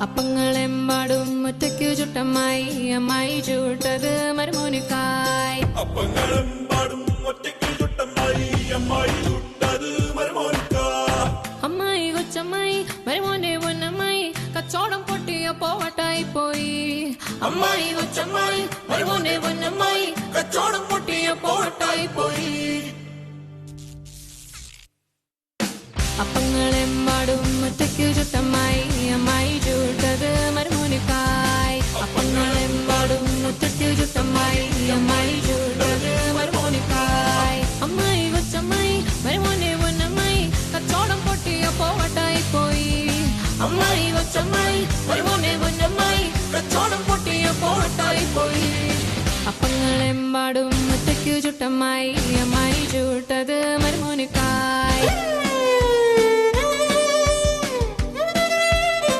അപ്പങ്ങളെമ്പാടും ഒറ്റയ്ക്കു ചുട്ടമ്മായി അമ്മായി ചൂട്ടത് മരുമോനിക്കായി അപ്പങ്ങളെമ്പാടും ഒറ്റയ്ക്കു ചുട്ടമ്മായി അമ്മായി ചുട്ടത് മരുമോനിക്കായി അമ്മായി കൊച്ചമ്മായി മരുമോനെ പൊന്നമ്മായി കച്ചോടം പൊട്ടിയപ്പോ വട്ടായി പോയി അമ്മായി കൊച്ചമ്മായി മരുമോനെ പൊന്നമ്മായി കച്ചോടം പൊട്ടിയപ്പോ വട്ടായി പോയി അപ്പങ്ങളെമ്പാടും ഒറ്റയ്ക്കു ചുട്ടമ്മായി അമ്മായി ചൂട്ടത് മരുമോനിക്കായി അപ്പങ്ങളെമ്പാടും ഒറ്റയ്ക്കു ചുട്ടമ്മായി അമ്മായി ചൂട്ടത് മരുമോനിക്കായി അമ്മായി കൊച്ചമ്മായി മരുമോനെ പൊന്നമ്മായി കച്ചോടം പൊട്ടിയപ്പോ വട്ടായി പോയി അമ്മായി കൊച്ചമ്മായി മരുമോനെ പൊന്നമ്മായി കച്ചോടം പൊട്ടിയപ്പോ വട്ടായി പോയി അപ്പങ്ങളെമ്പാടും ഒറ്റയ്ക്കു ചുട്ടമ്മായി അമ്മായി ചൂട്ടത് മരുമോനിക്കായി